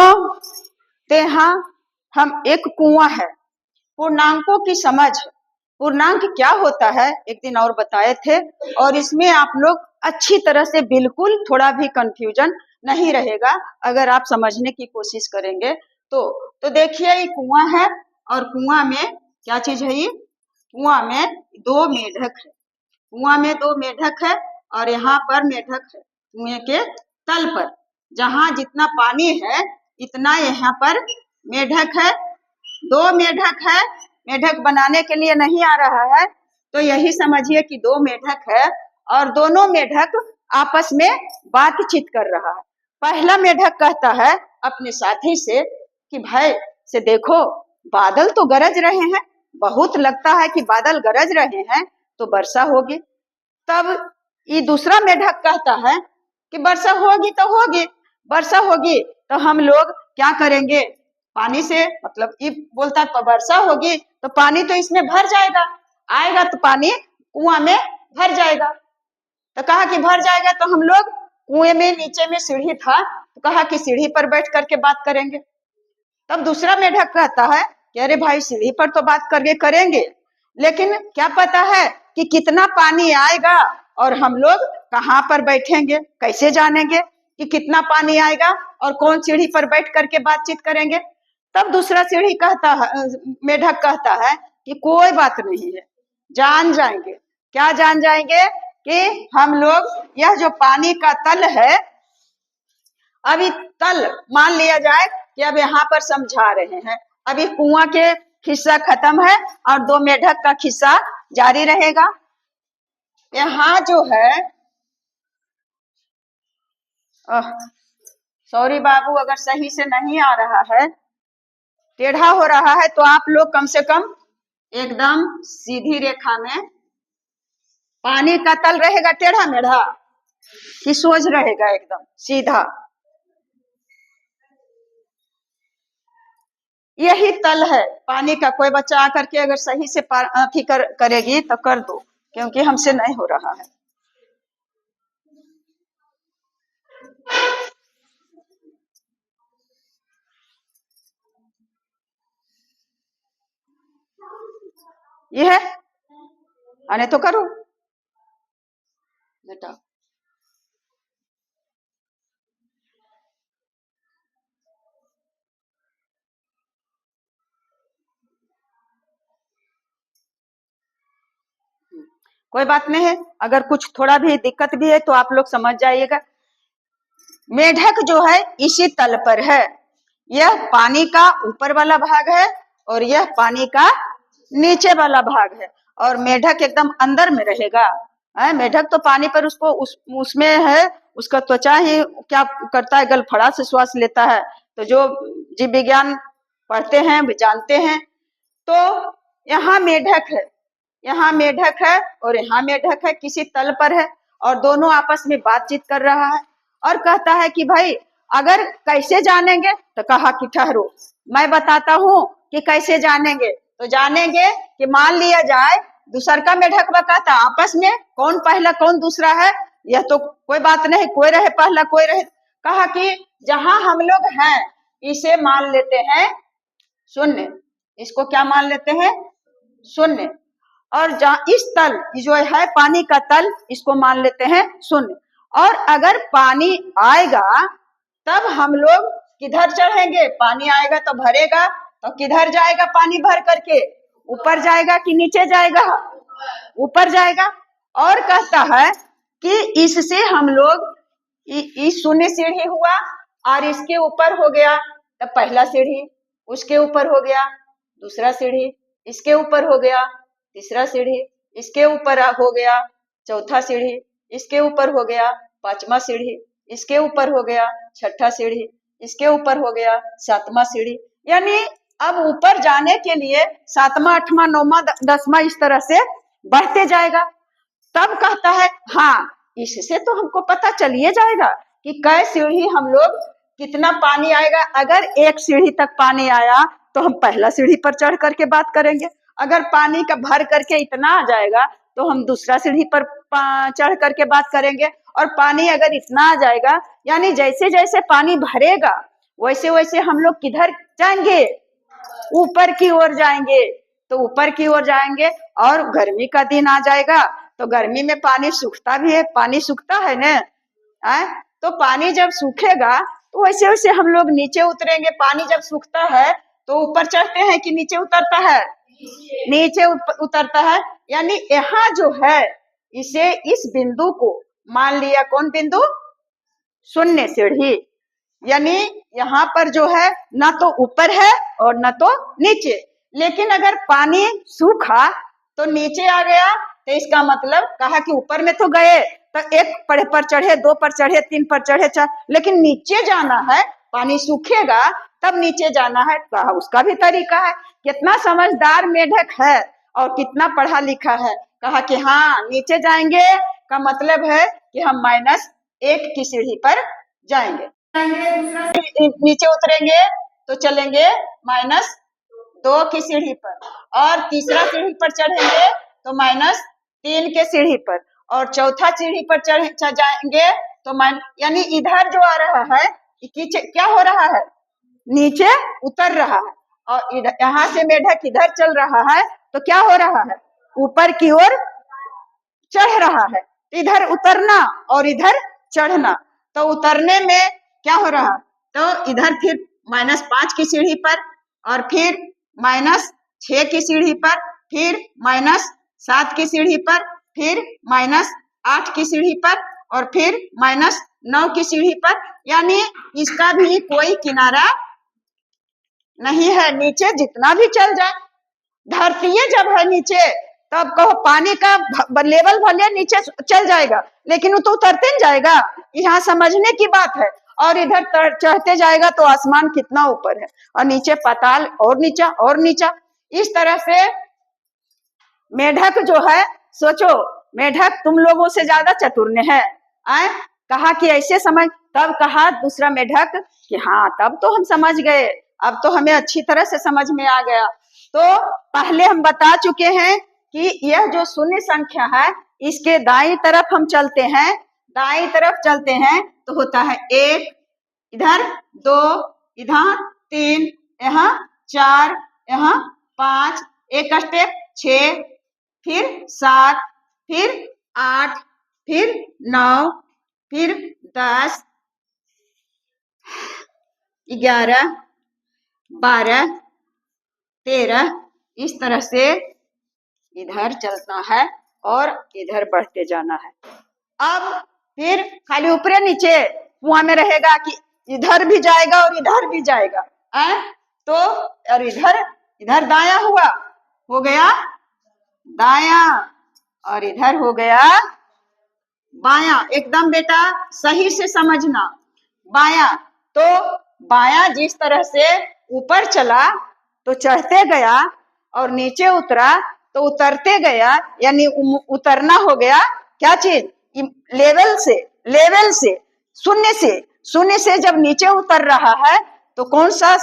क्यों? तेहा हम एक कुआं है। पूर्णांकों की समझ, पूर्णांक क्या होता है एक दिन और बताए थे, और इसमें आप लोग अच्छी तरह से बिल्कुल थोड़ा भी कंफ्यूजन नहीं रहेगा अगर आप समझने की कोशिश करेंगे तो देखिए ये कुआं है और कुआं में क्या चीज है? ये कुआं में दो मेढक है। कुआं में दो मेढक है और यहाँ पर मेढक है कुएं के तल पर। जहाँ जितना पानी है इतना यहाँ पर मेढक है। दो मेढक है, मेढक बनाने के लिए नहीं आ रहा है, तो यही समझिए कि दो मेढक है और दोनों मेढक आपस में बातचीत कर रहा है। पहला मेढक कहता है अपने साथी से कि भाई से देखो, बादल तो गरज रहे हैं, बहुत लगता है कि बादल गरज रहे हैं तो वर्षा होगी। तब ये दूसरा मेढक कहता है कि वर्षा होगी तो होगी, वर्षा होगी तो हम लोग क्या करेंगे? पानी से, मतलब ये बोलता है वर्षा होगी तो पानी तो इसमें भर जाएगा, आएगा तो पानी कुआं में भर जाएगा। तो कहा कि भर जाएगा तो हम लोग कुएं में नीचे में सीढ़ी था, तो कहा कि सीढ़ी पर बैठ करके बात करेंगे। तब दूसरा मेढक कहता है कि अरे भाई सीढ़ी पर तो बात करके करेंगे, लेकिन क्या पता है कि कितना पानी आएगा और हम लोग कहाँ पर बैठेंगे, कैसे जानेंगे कि कितना पानी आएगा और कौन सीढ़ी पर बैठ करके बातचीत करेंगे। तब दूसरा सीढ़ी कहता है, मेढक कहता है कि कोई बात नहीं है, जान जाएंगे। क्या जान जाएंगे? कि हम लोग यह जो पानी का तल है, अभी तल मान लिया जाए कि अब यहाँ पर समझा रहे हैं, अभी कुआं के खिस्सा खत्म है और दो मेढक का खिस्सा जारी रहेगा। यहाँ जो है, सॉरी बाबू अगर सही से नहीं आ रहा है, टेढ़ा हो रहा है, तो आप लोग कम से कम एकदम सीधी रेखा में, पानी का तल रहेगा टेढ़ा मेढ़ा कि सोझ रहेगा एकदम सीधा? यही तल है पानी का। कोई बच्चा आकर के अगर सही से करेगी तो कर दो, क्योंकि हमसे नहीं हो रहा है। ये है, आने तो करो बेटा। कोई बात नहीं है, अगर कुछ थोड़ा भी दिक्कत भी है तो आप लोग समझ जाइएगा। मेढक जो है इसी तल पर है, यह पानी का ऊपर वाला भाग है और यह पानी का नीचे वाला भाग है, और मेढक एकदम अंदर में रहेगा। मेढक तो पानी पर उसमें है, उसका त्वचा ही क्या करता है, गलफड़ा से श्वास लेता है। तो जो जीव विज्ञान पढ़ते हैं वे जानते हैं। तो यहाँ मेढक है, यहाँ मेढक है और यहाँ मेढक है, किसी तल पर है और दोनों आपस में बातचीत कर रहा है। और कहता है कि भाई अगर कैसे जानेंगे, तो कहा कि ठहरो मैं बताता हूँ कि कैसे जानेंगे। तो जानेंगे कि मान लिया जाए दूसर का मेढक बताता आपस में कौन पहला कौन दूसरा है, यह तो कोई बात नहीं, कोई रहे पहला कोई रहे। कहा कि जहां हम लोग हैं इसे मान लेते हैं शून्य, इसको क्या मान लेते हैं? शून्य। और जहाँ इस तल जो है पानी का तल, इसको मान लेते हैं शून्य। और अगर पानी आएगा तब हम लोग किधर चढ़ेंगे? पानी आएगा तो भरेगा, तो किधर जाएगा पानी भर करके? ऊपर जाएगा कि नीचे जाएगा? ऊपर जाएगा। और कहता है कि इससे हम लोग इस शून्य सीढ़ी हुआ और इसके ऊपर हो गया तो पहला सीढ़ी, उसके ऊपर हो गया दूसरा सीढ़ी, इसके ऊपर हो गया तीसरा सीढ़ी, इसके ऊपर हो गया चौथा सीढ़ी, इसके ऊपर हो गया पांचवा सीढ़ी, इसके ऊपर हो गया छठा सीढ़ी, इसके ऊपर हो गया सातवां सीढ़ी। यानी अब ऊपर जाने के लिए सातवां आठवां नौवां दसवां इस तरह से बढ़ते जाएगा। तब कहता है हाँ, इससे तो हमको पता चलिए जाएगा कि कै सीढ़ी हम लोग कितना पानी आएगा। अगर एक सीढ़ी तक पानी आया तो हम पहला सीढ़ी पर चढ़ करके बात करेंगे, अगर पानी का भर करके इतना आ जाएगा तो हम दूसरा सीढ़ी पर चढ़ करके बात करेंगे, और पानी अगर इतना आ जाएगा, यानी जैसे जैसे पानी भरेगा वैसे वैसे हम लोग किधर जाएंगे, ऊपर की ओर जाएंगे। तो ऊपर की ओर जाएंगे और गर्मी का दिन आ जाएगा तो गर्मी में पानी सूखता भी है, पानी सूखता है ना। तो पानी जब सूखेगा तो वैसे वैसे हम लोग नीचे उतरेंगे। पानी जब सूखता है तो ऊपर चढ़ते हैं कि नीचे उतरता है, नीचे उतरता है। यानी यहाँ जो है इसे, इस बिंदु को मान लिया कौन बिंदु, शून्य सीढ़ी। यानी यहाँ पर जो है न तो ऊपर है और न तो नीचे। लेकिन अगर पानी सूखा तो नीचे आ गया तो इसका मतलब कहा कि ऊपर में तो गए तो एक पर चढ़े, दो पर चढ़े, तीन पर चढ़े, चार, लेकिन नीचे जाना है, पानी सूखेगा तब नीचे जाना है। कहा उसका भी तरीका है। कितना समझदार मेढक है और कितना पढ़ा लिखा है। कहा कि हाँ नीचे जाएंगे का मतलब है कि हम -1 की सीढ़ी पर जाएंगे। नीचे उतरेंगे तो चलेंगे -2 की सीढ़ी पर, और तीसरा सीढ़ी पर चढ़ेंगे तो -3 के सीढ़ी पर, और चौथा सीढ़ी पर जाएंगे तो यानी इधर जो आ रहा है क्या हो रहा है, नीचे उतर रहा है। और यहाँ से मेढक इधर चल रहा है तो क्या हो रहा है, ऊपर की ओर चढ़ रहा है। इधर उतरना और इधर चढ़ना। तो उतरने में क्या हो रहा, तो इधर फिर -5 की सीढ़ी पर, और फिर -6 की सीढ़ी पर, फिर -7 की सीढ़ी पर, फिर -8 की सीढ़ी पर, और फिर -9 की सीढ़ी पर। यानी इसका भी कोई किनारा नहीं है। नीचे जितना भी चल जाए, धरती जब है नीचे तब कहो पानी का लेवल भले नीचे चल जाएगा लेकिन वो तो उतरते नहीं जाएगा। यहाँ समझने की बात है। और इधर चढ़ते जाएगा तो आसमान कितना ऊपर है, और नीचे पाताल और नीचा और नीचा। इस तरह से मेढक जो है, सोचो मेढक तुम लोगों से ज्यादा चतुर है। कहा कि ऐसे समझ, तब कहा दूसरा मेढक कि हाँ तब तो हम समझ गए, अब तो हमें अच्छी तरह से समझ में आ गया। तो पहले हम बता चुके हैं कि यह जो शून्य संख्या है इसके दाईं तरफ हम चलते हैं, दाईं तरफ चलते हैं तो होता है 1, इधर 2, इधर 3, यहाँ 4, यहाँ 5, एक स्टेप 6, फिर 7, फिर 8, फिर 9, फिर 10, 11, 12, 13, इस तरह से इधर चलना है और इधर बढ़ते जाना है। अब फिर खाली ऊपर नीचे कुआं में रहेगा कि इधर भी जाएगा और इधर भी जाएगा। तो और इधर दाया हुआ, हो गया दाया, और इधर हो गया बाया। एकदम बेटा सही से समझना। बाया, तो बाया जिस तरह से ऊपर चला तो चढ़ते गया, और नीचे उतरा तो उतरते गया। यानी उतरना हो गया क्या चीज, लेवल से, लेवल से, शून्य से जब नीचे उतर रहा है तो कौन सा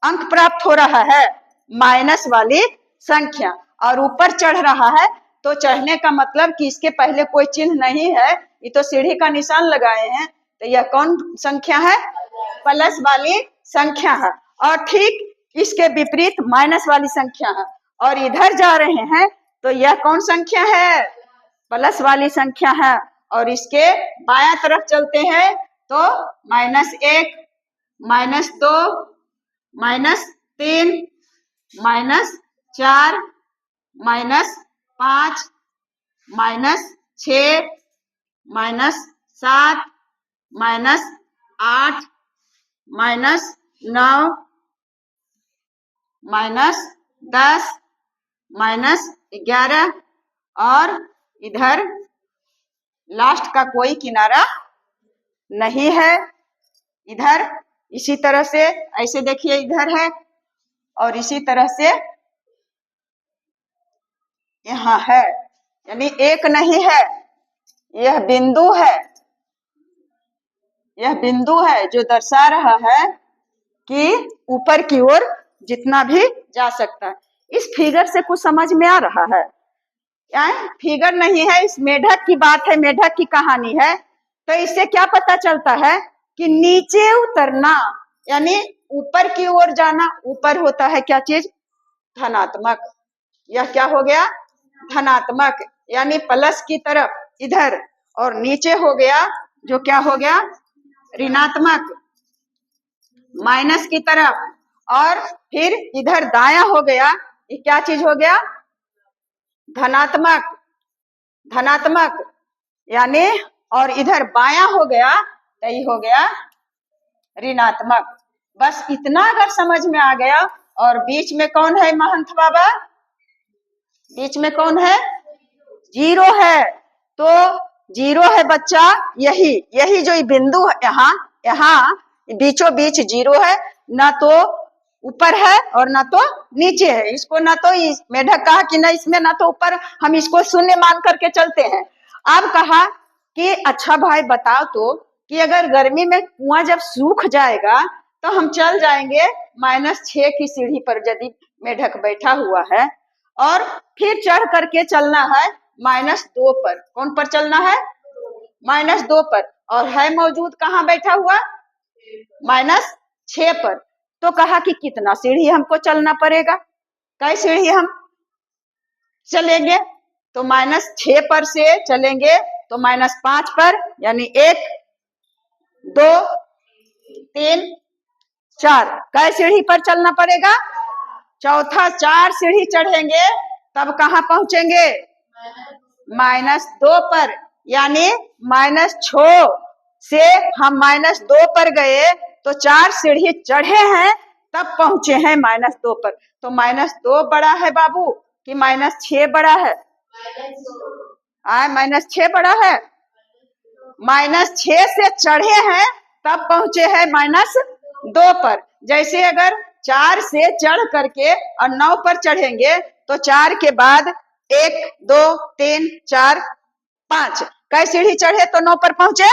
अंक प्राप्त हो रहा है, माइनस वाली संख्या। और ऊपर चढ़ रहा है तो चढ़ने का मतलब कि इसके पहले कोई चिन्ह नहीं है, ये तो सीढ़ी का निशान लगाए हैं, तो यह कौन संख्या है, प्लस वाली संख्या है। और ठीक इसके विपरीत माइनस वाली संख्या है। और इधर जा रहे हैं तो यह कौन संख्या है, प्लस वाली संख्या है। और इसके बायां तरफ चलते हैं तो -1, -2, -3, -4, -5, -6, -7, -8, -9, -10, -11, और इधर लास्ट का कोई किनारा नहीं है। इधर इसी तरह से ऐसे देखिए इधर है, और इसी तरह से यहाँ है। यानी एक नहीं है, यह बिंदु है, यह बिंदु है जो दर्शा रहा है कि ऊपर की ओर जितना भी जा सकता है। इस फिगर से कुछ समझ में आ रहा है? फिगर नहीं है, इस मेढक की बात है, मेढक की कहानी है। तो इससे क्या पता चलता है कि नीचे उतरना यानी ऊपर की ओर जाना। ऊपर होता है क्या चीज? धनात्मक। यह क्या हो गया? धनात्मक, यानी प्लस की तरफ इधर, और नीचे हो गया जो क्या हो गया? ऋणात्मक, माइनस की तरफ। और फिर इधर दाया हो गया, ये क्या चीज हो गया? धनात्मक। धनात्मक यानी, और इधर बाया हो गया तो ये हो गया ऋणात्मक। बस इतना अगर समझ में आ गया। और बीच में कौन है महंत बाबा? बीच में कौन है? जीरो है। तो जीरो है बच्चा, यही यही जो बिंदु है, यहाँ यहाँ बीचों बीच जीरो है, ना तो ऊपर है और ना तो नीचे है। इसको ना तो मेढक कहा कि ना इसमें ना तो ऊपर, हम इसको शून्य मान करके चलते हैं। अब कहा कि अच्छा भाई बताओ तो, कि अगर गर्मी में कुआं जब सूख जाएगा तो हम चल जाएंगे -6 की सीढ़ी पर, यदि मेढक बैठा हुआ है, और फिर चढ़ करके चलना है -2 पर। कौन पर चलना है? -2 पर। और है मौजूद कहाँ बैठा हुआ? -6 पर। तो कहा कि कितना सीढ़ी हमको चलना पड़ेगा? कई सीढ़ी हम चलेंगे? तो -6 पर से चलेंगे तो -5 पर, यानी 1 2 3 4, कई सीढ़ी पर चलना पड़ेगा? चौथा 4 सीढ़ी चढ़ेंगे तब कहाँ पहुंचेंगे? -2 पर। यानी -6 से हम -2 पर गए तो 4 सीढ़ी चढ़े हैं तब पहुंचे हैं -2 पर। तो -2 बड़ा है बाबू कि -6 बड़ा है? -6 बड़ा है। -6 से चढ़े हैं तब पहुंचे हैं -2 पर। जैसे अगर 4 से चढ़ करके और 9 पर चढ़ेंगे तो 4 के बाद 1 2 3 4 5, कई सीढ़ी चढ़े तो 9 पर पहुंचे?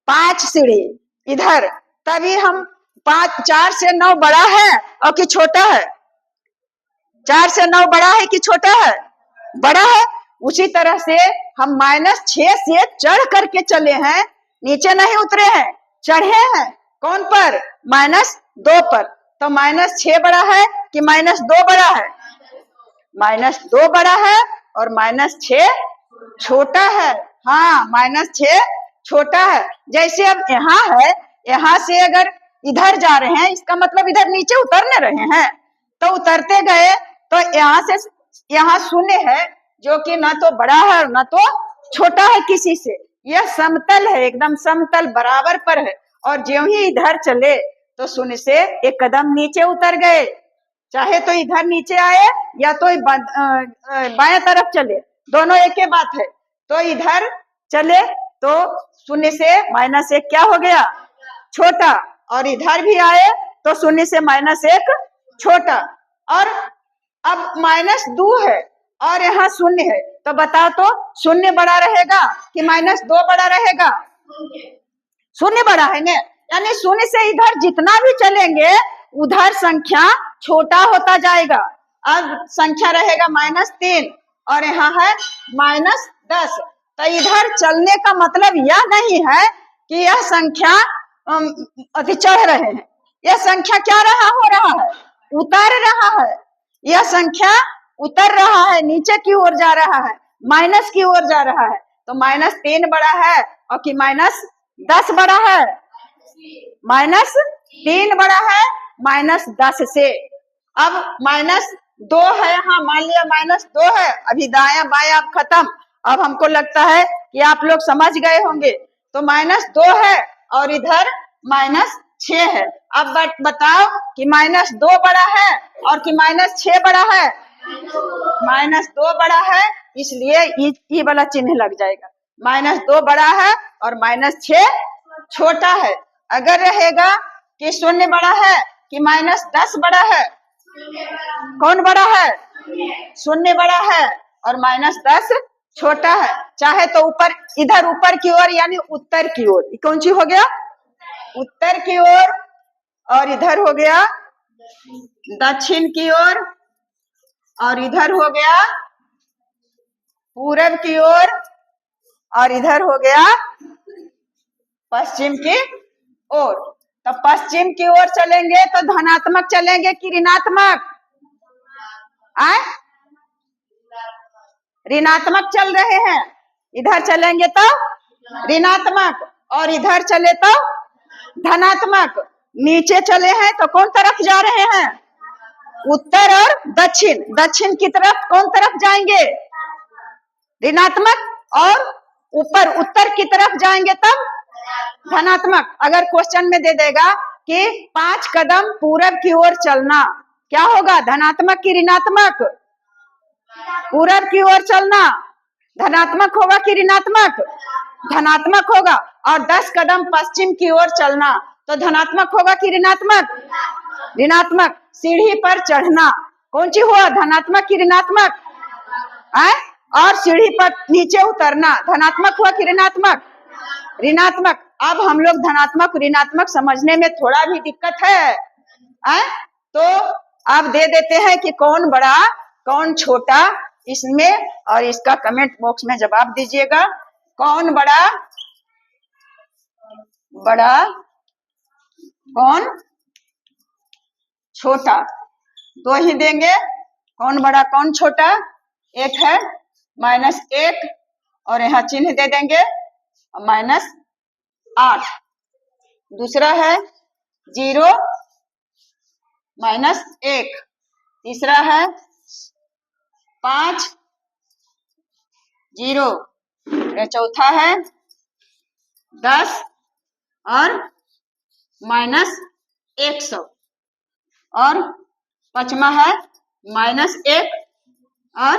5 सीढ़ी इधर। तभी हम 4 से 9 बड़ा है और कि छोटा है? 4 से 9 बड़ा है कि छोटा है? बड़ा है। उसी तरह से हम -6 से चढ़ करके चले हैं, नीचे नहीं उतरे हैं, चढ़े हैं कौन पर? -2 पर। तो -6 बड़ा है कि -2 बड़ा है? -2 बड़ा है और -6 छोटा है। हाँ, -6 छोटा है। जैसे अब यहाँ है, यहाँ से अगर इधर जा रहे हैं, इसका मतलब इधर नीचे उतरने रहे हैं, तो उतरते गए तो यहाँ से यहाँ शून्य है, जो कि ना तो बड़ा है ना तो छोटा है किसी से। यह समतल है, एकदम समतल बराबर पर है। और ज्यों ही इधर चले तो शून्य से एक कदम नीचे उतर गए। चाहे तो इधर नीचे आए या तो बाएं तरफ चले, दोनों एक ही बात है। तो इधर चले तो शून्य से -1 क्या हो गया? छोटा। और इधर भी आए तो शून्य से -1 छोटा। और अब -2 है और यहाँ शून्य है, तो बताओ तो शून्य बड़ा रहेगा कि -2 बड़ा रहेगा? शून्य बड़ा है ना। यानी शून्य से इधर जितना भी चलेंगे उधर संख्या छोटा होता जाएगा। अब संख्या रहेगा -3 और यहाँ है -10। तो इधर चलने का मतलब यह नहीं है कि यह संख्या अति चढ़ रहे हैं। यह संख्या क्या हो रहा है? उतर रहा है। यह संख्या उतर रहा है, नीचे की ओर जा रहा है, माइनस की ओर जा रहा है। तो -3 बड़ा है और कि -10 बड़ा है? -3 बड़ा है -10 से। अब -2 है, हाँ मान लिया -2 है। अभी दाया बाया अब खत्म। अब हमको लगता है कि आप लोग समझ गए होंगे। तो -2 है और इधर -6 है। अब बताओ कि -2 बड़ा है और कि -6 बड़ा है? -2 बड़ा है, इसलिए ये वाला चिन्ह लग जाएगा। -2 बड़ा है और -6 छोटा है। अगर रहेगा कि शून्य बड़ा है कि -10 बड़ा है? कौन बड़ा है? शून्य बड़ा है और -10 छोटा है। चाहे तो ऊपर, इधर ऊपर की ओर यानी उत्तर की ओर, कौन सी हो गया? उत्तर की ओर। और इधर हो गया दक्षिण की ओर। और इधर हो गया पूरब की ओर। और इधर हो गया पश्चिम की ओर। तो पश्चिम की ओर चलेंगे तो धनात्मक चलेंगे कि ऋणात्मक? आए, ऋणात्मक चल रहे हैं। इधर चलेंगे तो ऋणात्मक और इधर चले तो धनात्मक। नीचे चले हैं तो कौन तरफ जा रहे हैं? उत्तर और दक्षिण। दक्षिण की तरफ कौन तरफ जाएंगे? ऋणात्मक। और ऊपर उत्तर की तरफ जाएंगे तब धनात्मक। अगर क्वेश्चन में दे देगा कि 5 कदम पूरब की ओर चलना, क्या होगा? धनात्मक की ऋणात्मक? पूरब की ओर चलना धनात्मक होगा कि ऋणात्मक? धनात्मक होगा। और 10 कदम पश्चिम की ओर चलना तो धनात्मक होगा कि ऋणात्मक? ऋणात्मक। सीढ़ी पर चढ़ना कौन सी हुआ? धनात्मक की ऋणात्मक? और सीढ़ी पर नीचे उतरना धनात्मक हुआ कि ऋणात्मक? ऋणात्मक। अब हम लोग धनात्मक ऋणात्मक समझने में थोड़ा भी दिक्कत है, तो अब दे देते हैं कि कौन बड़ा कौन छोटा इसमें, और इसका कमेंट बॉक्स में जवाब दीजिएगा। कौन बड़ा कौन छोटा? दो ही देंगे, कौन बड़ा कौन छोटा। एक है -1 और यहाँ चिन्ह दे देंगे -8। दूसरा है 0 -1। तीसरा है 5 0। चौथा है 10 और -100। और पांचवा है -1 और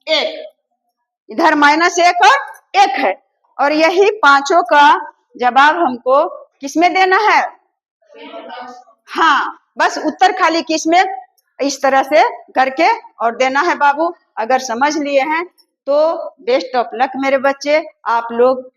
1। इधर -1 और 1 है। और यही पांचों का जवाब हमको किसमें देना है? हाँ, बस उत्तर खाली किसमें इस तरह से करके और देना है बाबू। अगर समझ लिए हैं तो बेस्ट ऑफ लक मेरे बच्चे। आप लोग